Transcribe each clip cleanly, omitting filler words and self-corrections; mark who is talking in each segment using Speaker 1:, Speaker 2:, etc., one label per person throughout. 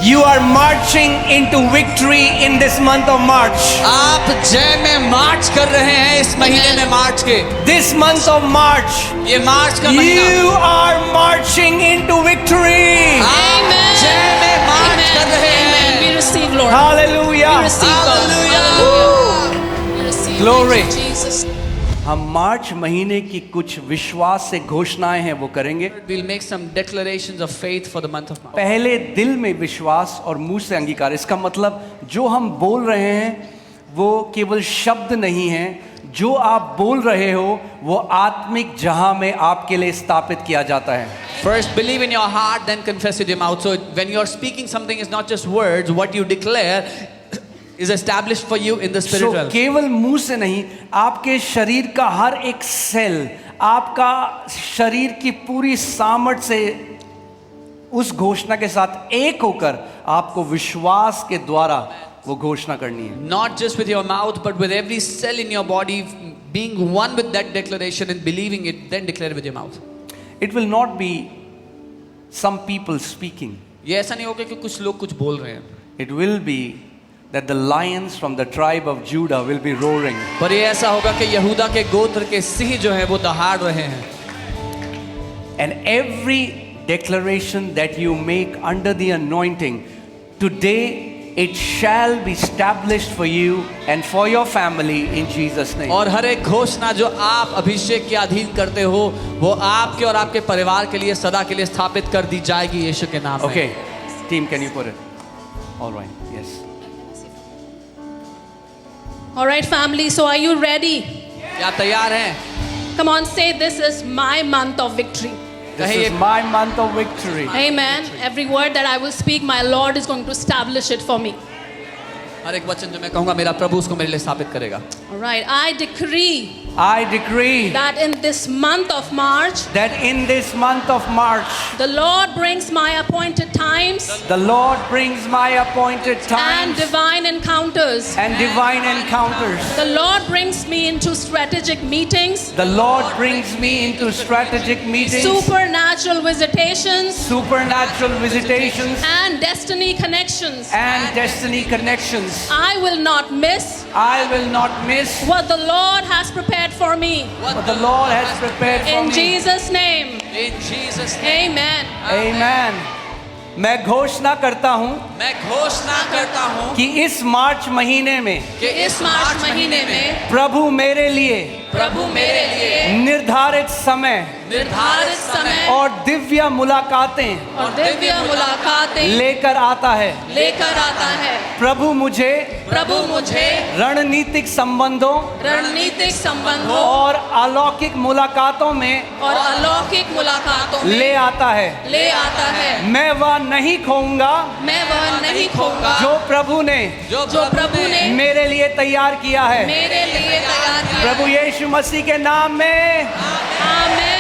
Speaker 1: You are marching into victory in this month of March.
Speaker 2: आप जय में मार्च कर रहे हैं इस महीने में मार्च के।
Speaker 1: This month of March,
Speaker 2: ये मार्च का महीना
Speaker 1: you are marching into victory.
Speaker 2: आप जय में मार्च कर रहे हैं।
Speaker 3: We receive, Lord.
Speaker 1: Hallelujah.
Speaker 3: We receive, God.
Speaker 2: Hallelujah.
Speaker 3: Hallelujah. We receive.
Speaker 1: Glory.
Speaker 3: Thank you, Jesus.
Speaker 1: हम मार्च महीने की कुछ विश्वास से घोषणाएं हैं वो करेंगे।
Speaker 2: We'll make some declarations of faith for the month of March.
Speaker 1: पहले दिल में विश्वास और मुंह से अंगीकार। इसका मतलब जो हम बोल रहे हैं वो केवल शब्द नहीं है, जो आप बोल रहे हो वो आत्मिक जहां में आपके लिए स्थापित किया जाता है।
Speaker 2: First believe in your heart, then confess with your mouth. So when you're speaking something is not just words, what you declare is established for you in the spirit realm.
Speaker 1: केवल मुंह से नहीं, आपके शरीर का हर एक सेल, आपका शरीर की पूरी सामर्थ्य से उस घोषणा के साथ एक होकर आपको विश्वास के द्वारा वो घोषणा करनी है।
Speaker 2: Not just with your mouth, but with every cell in your body being one with that declaration and believing it, then declare with your mouth.
Speaker 1: It will not be some people speaking.
Speaker 2: ये ऐसा नहीं होगा कि कुछ लोग कुछ बोल रहे हैं,
Speaker 1: It will be that the lions from the tribe of Judah will be roaring.
Speaker 2: पर ये ऐसा होगा कि यहूदा के गोत्र के सिंह जो है वो दहाड़ रहे हैं।
Speaker 1: And every declaration that you make under the anointing, today it shall be established for you and for your family in Jesus' name.
Speaker 2: और हर एक घोषणा जो आप अभिषेक के अधीन करते हो वो आपके और आपके परिवार के लिए सदा के लिए स्थापित कर दी जाएगी यीशु के नाम में।
Speaker 1: Okay, team, can you put it? All right, yes.
Speaker 3: All right, family. So are you ready?
Speaker 2: क्या तैयार हैं?
Speaker 3: Come on, say this is my month of victory.
Speaker 1: This is my month of victory.
Speaker 3: Amen. Every word that I will speak, my Lord is going to establish it for me.
Speaker 2: हर एक वचन जो मैं कहूँगा मेरा प्रभु उसको मेरे लिए स्थापित करेगा।
Speaker 3: All right. I decree
Speaker 1: that
Speaker 3: in this month of March,
Speaker 1: in this month of March,
Speaker 3: the Lord brings my appointed times
Speaker 1: the Lord brings my appointed
Speaker 3: and
Speaker 1: times
Speaker 3: divine encounters.
Speaker 1: and divine encounters.
Speaker 3: The Lord brings me into strategic meetings,
Speaker 1: The Lord brings me into strategic meetings,
Speaker 3: supernatural visitations,
Speaker 1: supernatural visitations,
Speaker 3: and destiny connections.
Speaker 1: and destiny connections.
Speaker 3: I will not miss
Speaker 1: I will not miss
Speaker 3: what the Lord has prepared for me.
Speaker 1: what the Lord has prepared for
Speaker 3: In
Speaker 1: me.
Speaker 3: Jesus' name,
Speaker 2: In Jesus name.
Speaker 3: amen.
Speaker 1: Amen. मैं घोषणा करता हूँ
Speaker 2: मैं घोषणा करता हूँ
Speaker 1: कि इस मार्च महीने में
Speaker 2: कि
Speaker 3: इस मार्च महीने में
Speaker 1: प्रभु मेरे लिए
Speaker 2: प्रभु मेरे लिए
Speaker 1: निर्धारित समय
Speaker 3: निर्धारित समय
Speaker 1: और दिव्य मुलाकातें
Speaker 3: और दिव्य मुलाकातें
Speaker 1: लेकर आता है।
Speaker 3: लेकर आता है।
Speaker 1: प्रभु मुझे रणनीतिक संबंधों
Speaker 3: रणनीतिक संबंधों
Speaker 1: और अलौकिक मुलाकातों में
Speaker 3: और अलौकिक मुलाकातों में
Speaker 1: ले आता है। मैं वह नहीं खोऊंगा
Speaker 3: मैं वह नहीं खोऊंगा
Speaker 1: जो प्रभु ने
Speaker 3: जो प्रभु ने
Speaker 1: मेरे लिए तैयार किया है।
Speaker 3: मेरे लिए तैयार किया।
Speaker 1: प्रभु यीशु मसीह के नाम में
Speaker 3: आमेन।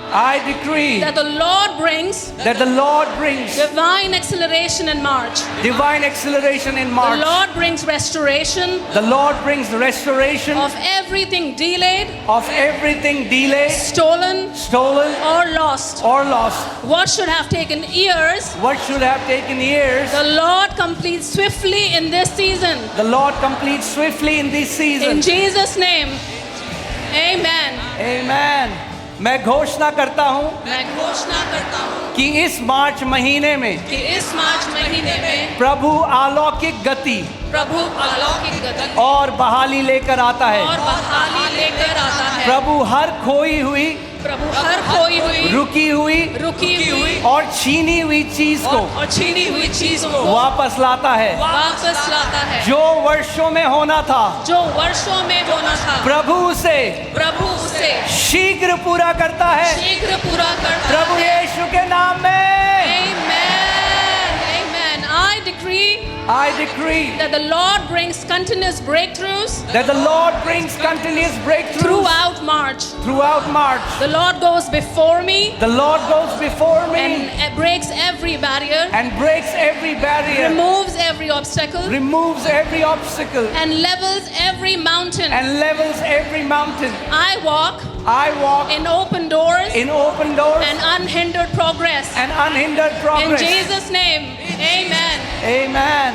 Speaker 3: I decree
Speaker 1: that
Speaker 3: that the Lord brings divine acceleration in March.
Speaker 1: divine acceleration in March.
Speaker 3: The Lord brings restoration
Speaker 1: The Lord brings restoration
Speaker 3: of everything delayed,
Speaker 1: of everything delayed,
Speaker 3: stolen,
Speaker 1: stolen,
Speaker 3: or lost.
Speaker 1: or lost.
Speaker 3: What should have taken years,
Speaker 1: What should have taken years,
Speaker 3: the Lord completes swiftly in this season.
Speaker 1: the Lord completes swiftly in this season.
Speaker 3: In Jesus' name, amen.
Speaker 1: Amen. मैं घोषणा करता हूँ
Speaker 3: मैं घोषणा करता हूँ
Speaker 1: कि इस मार्च महीने में
Speaker 3: कि इस मार्च महीने में
Speaker 1: प्रभु अलौकिक गति
Speaker 3: प्रभु अलौकिक गति
Speaker 1: और बहाली लेकर आता है।
Speaker 3: और बहाली लेकर आता है।
Speaker 1: प्रभु हर खोई हुई,
Speaker 3: प्रभु हर खोई हुई,
Speaker 1: रुकी हुई और छीनी हुई चीज को
Speaker 3: और छीनी हुई चीज को
Speaker 1: वापस लाता है।
Speaker 3: वापस लाता है।
Speaker 1: जो वर्षों में होना था
Speaker 3: जो वर्षों में होना था
Speaker 1: प्रभु उसे शीघ्र पूरा करता है।
Speaker 3: शीघ्र पूरा करता
Speaker 1: प्रभु
Speaker 3: है।
Speaker 1: यीशु के नाम में
Speaker 3: Amen. Amen. I decree
Speaker 1: that
Speaker 3: the Lord brings continuous breakthroughs
Speaker 1: the Lord brings continuous breakthroughs
Speaker 3: throughout March.
Speaker 1: throughout March.
Speaker 3: The Lord goes before me
Speaker 1: The Lord goes before me
Speaker 3: and breaks every barrier,
Speaker 1: and breaks every barrier,
Speaker 3: removes every obstacle,
Speaker 1: removes every obstacle,
Speaker 3: and levels every mountain.
Speaker 1: and levels every mountain.
Speaker 3: I walk
Speaker 1: I walk
Speaker 3: in open doors
Speaker 1: in open doors
Speaker 3: and unhindered progress.
Speaker 1: and unhindered
Speaker 3: In
Speaker 1: progress.
Speaker 3: Jesus' name, amen.
Speaker 1: Amen.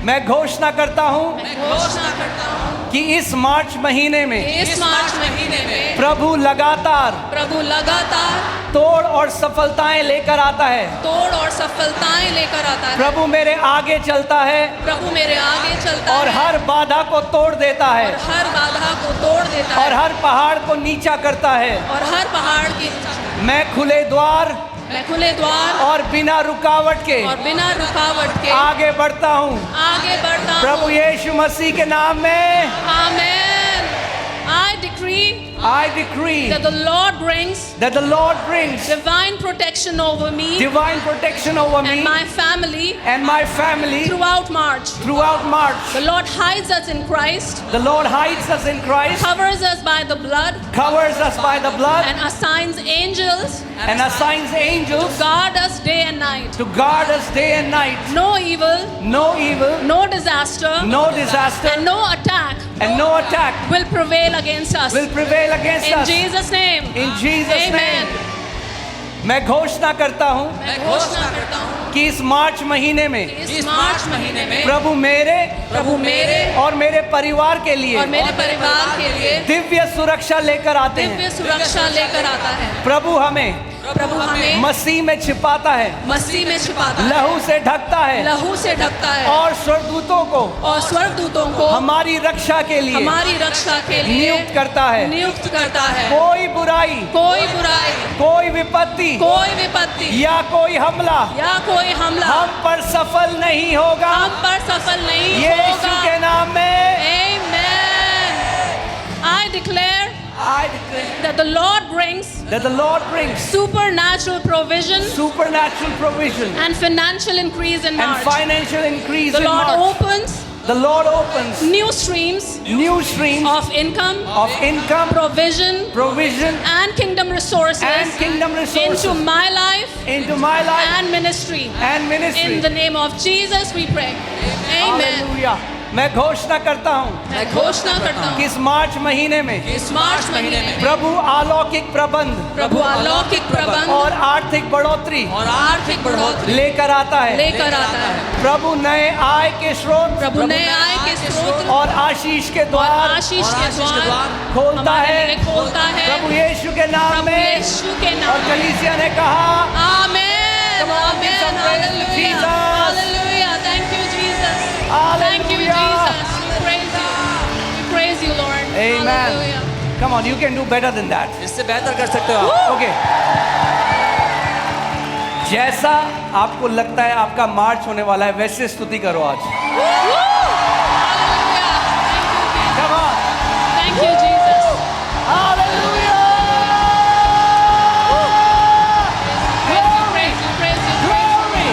Speaker 1: मैं घोषणा करता हूँ
Speaker 3: मैं घोषणा करता हूँ
Speaker 1: कि इस मार्च महीने में
Speaker 3: कि इस मार्च महीने में
Speaker 1: प्रभु लगातार
Speaker 3: प्रभु लगातार
Speaker 1: तोड़ और सफलताएं लेकर आता है।
Speaker 3: तोड़ और सफलताएं लेकर आता है।
Speaker 1: प्रभु मेरे आगे चलता है
Speaker 3: प्रभु मेरे आगे चलता
Speaker 1: और
Speaker 3: है
Speaker 1: हर बाधा को तोड़ देता
Speaker 3: और
Speaker 1: है
Speaker 3: हर बाधा को तोड़ देता
Speaker 1: और
Speaker 3: है
Speaker 1: हर पहाड़ को नीचा करता है।
Speaker 3: और हर पहाड़ की
Speaker 1: मैं खुले द्वार
Speaker 3: मैं खुले द्वार
Speaker 1: और बिना रुकावट के
Speaker 3: और बिना रुकावट के
Speaker 1: आगे बढ़ता हूँ।
Speaker 3: आगे बढ़ता
Speaker 1: प्रभु
Speaker 3: हूँ।
Speaker 1: यीशु मसीह के नाम में
Speaker 3: Amen. I decree
Speaker 1: I decree
Speaker 3: that the Lord brings
Speaker 1: that the Lord brings
Speaker 3: divine protection over me
Speaker 1: divine protection over
Speaker 3: and
Speaker 1: me
Speaker 3: my family
Speaker 1: and my family
Speaker 3: throughout March.
Speaker 1: throughout March.
Speaker 3: The Lord hides us in Christ,
Speaker 1: The Lord hides us in Christ,
Speaker 3: covers us by the blood,
Speaker 1: covers us by the blood,
Speaker 3: and assigns angels
Speaker 1: and assigns angels
Speaker 3: to guard us day and night.
Speaker 1: to guard us day and night.
Speaker 3: No evil,
Speaker 1: No evil,
Speaker 3: no disaster,
Speaker 1: no disaster,
Speaker 3: and no attack
Speaker 1: and no attack
Speaker 3: will prevail against us.
Speaker 1: will prevail against
Speaker 3: In
Speaker 1: us.
Speaker 3: Jesus' name.
Speaker 1: In Jesus'
Speaker 3: Amen.
Speaker 1: name. मैं घोषणा करता हूँ
Speaker 3: मैं घोषणा करता हूँ
Speaker 1: कि इस मार्च महीने में
Speaker 3: कि इस मार्च महीने में
Speaker 1: प्रभु मेरे और मेरे परिवार के लिए
Speaker 3: और मेरे परिवार के लिए
Speaker 1: दिव्य सुरक्षा लेकर आते
Speaker 3: दिव्य
Speaker 1: हैं।
Speaker 3: सुरक्षा लेकर आता है।
Speaker 1: प्रभु हमें
Speaker 3: प्रभु हमें
Speaker 1: मसीह में छिपाता है,
Speaker 3: मसीह में छिपाता है,
Speaker 1: लहू से ढकता है
Speaker 3: लहू से ढकता है
Speaker 1: और स्वर्गदूतों को
Speaker 3: और स्वर्गदूतों को
Speaker 1: हमारी रक्षा के लिए
Speaker 3: हमारी रक्षा के लिए
Speaker 1: नियुक्त करता है।
Speaker 3: नियुक्त करता है।
Speaker 1: कोई बुराई,
Speaker 3: कोई बुराई,
Speaker 1: कोई विपत्ति
Speaker 3: कोई विपत्ति
Speaker 1: या कोई हमला
Speaker 3: या कोई हमला
Speaker 1: हम पर सफल नहीं होगा।
Speaker 3: हम पर सफल नहीं
Speaker 1: यीशु
Speaker 3: होगा।
Speaker 1: के नाम में
Speaker 3: Amen. I declare
Speaker 1: I declare
Speaker 3: that the Lord brings
Speaker 1: that the Lord brings
Speaker 3: supernatural provision
Speaker 1: supernatural provision
Speaker 3: and financial increase in
Speaker 1: and
Speaker 3: March.
Speaker 1: financial increase
Speaker 3: The
Speaker 1: in
Speaker 3: Lord
Speaker 1: March.
Speaker 3: opens
Speaker 1: The Lord opens
Speaker 3: new streams
Speaker 1: new streams
Speaker 3: of income,
Speaker 1: income,
Speaker 3: provision,
Speaker 1: provision,
Speaker 3: and kingdom resources
Speaker 1: and kingdom resources
Speaker 3: into my life
Speaker 1: into my life
Speaker 3: and ministry.
Speaker 1: and ministry.
Speaker 3: In the name of Jesus we pray. Amen.
Speaker 1: Hallelujah. मैं घोषणा करता हूँ
Speaker 3: मैं घोषणा करता
Speaker 1: कि
Speaker 3: हूँ
Speaker 1: इस मार्च महीने में
Speaker 3: इस मार्च महीने में
Speaker 1: प्रभु अलौकिक प्रबंध
Speaker 3: प्रभु अलौकिक प्रबंध
Speaker 1: और आर्थिक बढ़ोतरी
Speaker 2: और आर्थिक बढ़ोतरी
Speaker 1: लेकर आता है।
Speaker 3: लेकर आता है।
Speaker 1: प्रभु नए आय के स्रोत
Speaker 3: प्रभु नए आय के स्रोत
Speaker 1: और आशीष के
Speaker 3: और
Speaker 1: द्वार
Speaker 3: आशीष के द्वार
Speaker 1: खोलता
Speaker 3: हमारे
Speaker 1: है।
Speaker 3: लिए खोलता है।
Speaker 1: प्रभु यीशु के नाम
Speaker 3: प्रभु
Speaker 1: में
Speaker 3: यीशु के
Speaker 1: और
Speaker 3: नाम में।
Speaker 1: कलीसिया ने कहा
Speaker 3: Amen.
Speaker 1: Come on, give
Speaker 3: Amen.
Speaker 1: some praise to
Speaker 3: Hallelujah.
Speaker 1: Jesus.
Speaker 3: Hallelujah. Thank you, Jesus.
Speaker 1: Hallelujah.
Speaker 3: Thank you, Jesus. We praise you. We praise you, Lord.
Speaker 1: Amen.
Speaker 3: Hallelujah.
Speaker 1: Come on, you can do better than that.
Speaker 2: इससे बेहतर कर सकते हो आप।
Speaker 1: Okay. जैसा आपको लगता है आपका मार्च होने वाला है वैसे स्तुति करो आज।
Speaker 3: Woo! Hallelujah.
Speaker 1: Come on.
Speaker 3: Thank you, Jesus.
Speaker 1: Hallelujah.
Speaker 3: Praise you, praise you,
Speaker 1: Glory.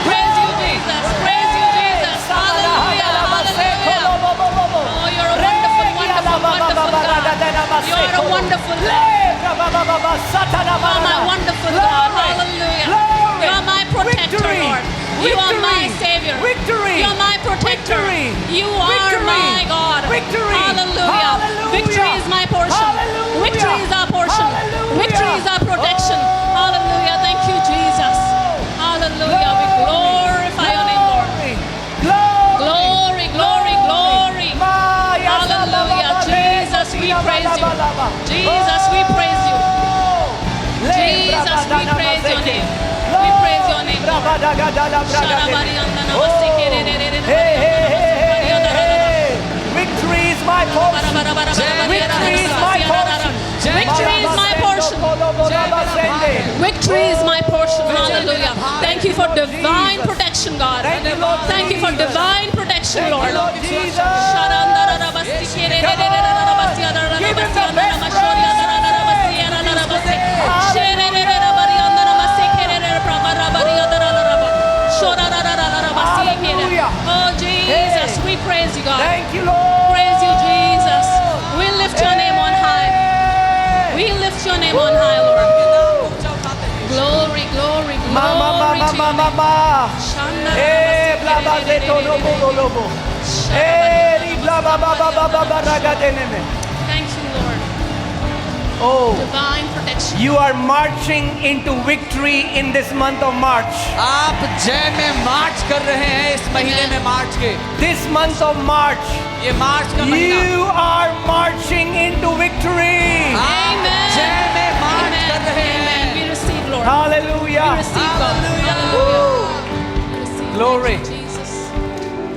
Speaker 3: praise you, Jesus. Praise you, Jesus. Hallelujah. Hallelujah. Oh, you're a wonderful, wonderful, wonderful God. You are a wonderful God. You are my wonderful God. Hallelujah. You are my protector, Lord. You are my Savior.
Speaker 1: Victory.
Speaker 3: You are my protector.
Speaker 1: Victory.
Speaker 3: You are my God.
Speaker 1: Victory.
Speaker 3: Hallelujah.
Speaker 1: Hallelujah.
Speaker 3: Victory is my portion.
Speaker 1: Hallelujah.
Speaker 3: Victory is our portion.
Speaker 1: Hallelujah.
Speaker 3: Victory is our protection. Hallelujah. Thank you, Jesus. Hallelujah. We glorify your name, Lord. Glory, glory, glory. Hallelujah. Jesus, we praise you. Jesus, we praise you. Jesus, we praise your name. We praise your name, Lord.
Speaker 1: Hey, hey, hey, hey, hey. Victory is my portion. Victory is my portion.
Speaker 3: Victory is my portion. Victory is my portion. Hallelujah. Thank you for divine protection, God. Thank you for divine protection, Lord.
Speaker 1: Lord Jesus.
Speaker 3: Oh, Jesus, we praise you, God.
Speaker 1: Thank you, Lord.
Speaker 3: Praise you, Jesus. We lift your name on high. We lift your name on high, Lord. Glory, glory,
Speaker 1: Mama,
Speaker 3: glory
Speaker 1: mama,
Speaker 3: to
Speaker 1: mama,
Speaker 3: you.
Speaker 1: mama. Eh, bla ba de to lobo lobo. Eh, ri bla ba ba ba ba ba ba raga dene me.
Speaker 3: Thank you, Lord.
Speaker 1: Oh,
Speaker 3: Divine protection.
Speaker 1: you are marching into victory in this month of March.
Speaker 2: आप जय में मार्च कर रहे हैं इस महीने में मार्च के।
Speaker 1: This month of March,
Speaker 2: ये मार्च का महीना
Speaker 1: you are marching into victory.
Speaker 2: आप जय में मार्च कर रहे
Speaker 3: Amen. We
Speaker 2: हैं।
Speaker 3: receive, Lord.
Speaker 1: Hallelujah.
Speaker 3: We receive, God.
Speaker 2: Hallelujah.
Speaker 3: Hallelujah. We receive.
Speaker 1: Glory.
Speaker 3: Thank you, Jesus.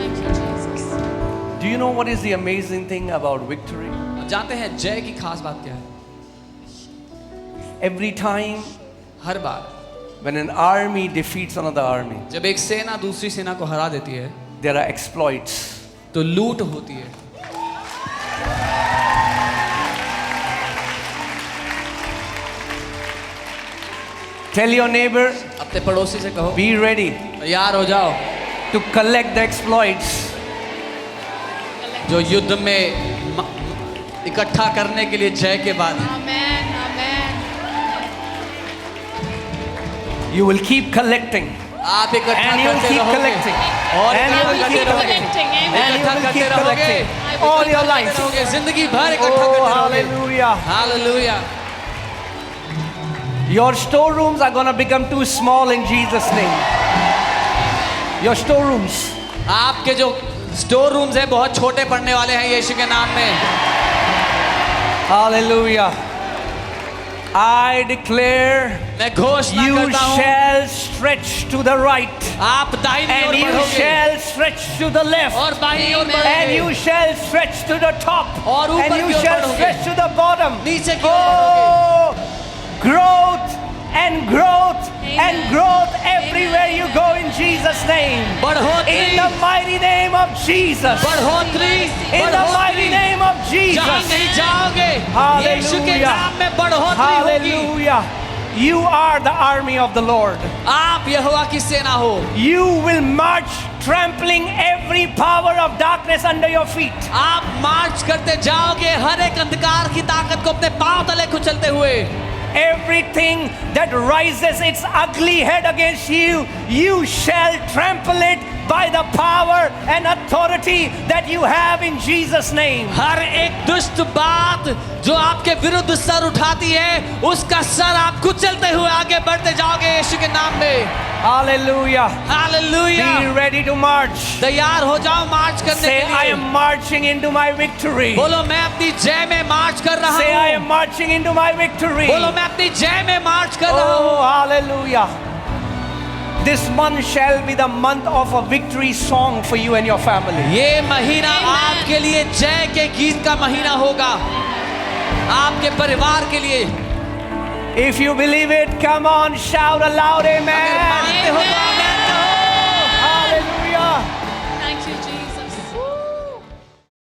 Speaker 3: Thank you, Jesus.
Speaker 1: Do you know what is the amazing thing about victory?
Speaker 2: आप जानते हैं जय की खास बात क्या है?
Speaker 1: Every time
Speaker 2: her bar
Speaker 1: when an army defeats another army,
Speaker 2: जब एक सेना दूसरी सेना को हरा देती है
Speaker 1: there are exploits.
Speaker 2: तो लूट होती है।
Speaker 1: Tell your neighbor,
Speaker 2: अपने पड़ोसी से कहो
Speaker 1: be ready
Speaker 2: तैयार हो जाओ
Speaker 1: to collect the exploits.
Speaker 2: जो युद्ध में इकट्ठा करने के लिए जय के बाद
Speaker 3: Amen. Amen.
Speaker 1: You will keep collecting.
Speaker 2: आप इकट्ठा
Speaker 1: And you will
Speaker 2: करते
Speaker 1: keep
Speaker 2: रहोगे
Speaker 1: collecting.
Speaker 2: और
Speaker 1: And you
Speaker 2: इकट्ठा
Speaker 1: will
Speaker 2: करते
Speaker 1: keep
Speaker 2: रहोगे
Speaker 1: collecting.
Speaker 3: Amen.
Speaker 1: And you
Speaker 2: इकट्ठा
Speaker 1: will
Speaker 2: करते
Speaker 1: keep
Speaker 2: रहोगे
Speaker 1: collecting all your life.
Speaker 2: रहोगे जिंदगी भर इकट्ठा
Speaker 1: Oh,
Speaker 2: करते रहोगे।
Speaker 1: hallelujah.
Speaker 2: Hallelujah.
Speaker 1: Your storerooms are going to become too small in Jesus' name. Your storerooms.
Speaker 2: आपके जो स्टोर रूम्स हैं बहुत छोटे पड़ने वाले हैं यीशु के नाम में।
Speaker 1: Hallelujah. I declare
Speaker 2: मैं घोषणा
Speaker 1: you
Speaker 2: करता हूँ
Speaker 1: shall stretch to the right
Speaker 2: आप दाहिनी ओर
Speaker 1: and you
Speaker 2: बढ़ोगे
Speaker 1: shall stretch to the left
Speaker 2: और बाईं ओर
Speaker 3: Amen.
Speaker 1: and
Speaker 2: बढ़ोगे
Speaker 1: you shall stretch to the top
Speaker 2: और ऊपर
Speaker 1: and you
Speaker 2: की ओर
Speaker 1: shall
Speaker 2: बढ़ोगे।
Speaker 1: stretch to the bottom.
Speaker 2: नीचे की ओर बढ़ोगे।
Speaker 1: Oh, growth and growth and
Speaker 3: Amen.
Speaker 1: growth everywhere you go in Jesus' name.
Speaker 2: बढ़ोतरी
Speaker 1: In the mighty name of Jesus.
Speaker 2: बढ़ोतरी
Speaker 1: In the mighty name of
Speaker 2: जहाँ
Speaker 1: Jesus.
Speaker 2: नहीं जाओगे
Speaker 1: Hallelujah.
Speaker 2: यीशु के नाम में बढ़ोतरी होगी।
Speaker 1: Hallelujah. You are the army of the Lord.
Speaker 2: आप यहोवा की सेना हो।
Speaker 1: You will march trampling every power of darkness under your feet.
Speaker 2: आप मार्च करते जाओगे हर एक अंधकार की ताकत को अपने पांव तले कुचलते हुए।
Speaker 1: Everything that rises its ugly head against you, you shall trample it by the power and authority that you have in Jesus' name.
Speaker 2: हर एक दुष्ट बात जो आपके विरुद्ध सर उठाती है उसका सर आप कुचलते हुए आगे बढ़ते जाओगे यीशु के नाम में।
Speaker 1: Hallelujah.
Speaker 2: Hallelujah.
Speaker 1: Be ready to march.
Speaker 2: तैयार हो जाओ मार्च करने
Speaker 1: Say,
Speaker 2: के
Speaker 1: I
Speaker 2: लिए।
Speaker 1: am marching into my victory.
Speaker 2: बोलो मैं अपनी जय में मार्च कर रहा
Speaker 1: Say, I
Speaker 2: हूँ।
Speaker 1: am marching into my victory.
Speaker 2: बोलो मैं अपनी जय में मार्च कर रहा हूँ।
Speaker 1: Oh, hallelujah. This month shall be the month of a victory song for you and your family.
Speaker 2: ये महीना
Speaker 3: Amen.
Speaker 2: आपके लिए जय के गीत का महीना होगा आपके परिवार के लिए।
Speaker 1: If you believe it, come on, shout aloud,
Speaker 2: अगर
Speaker 1: amen.
Speaker 2: मानते हो तो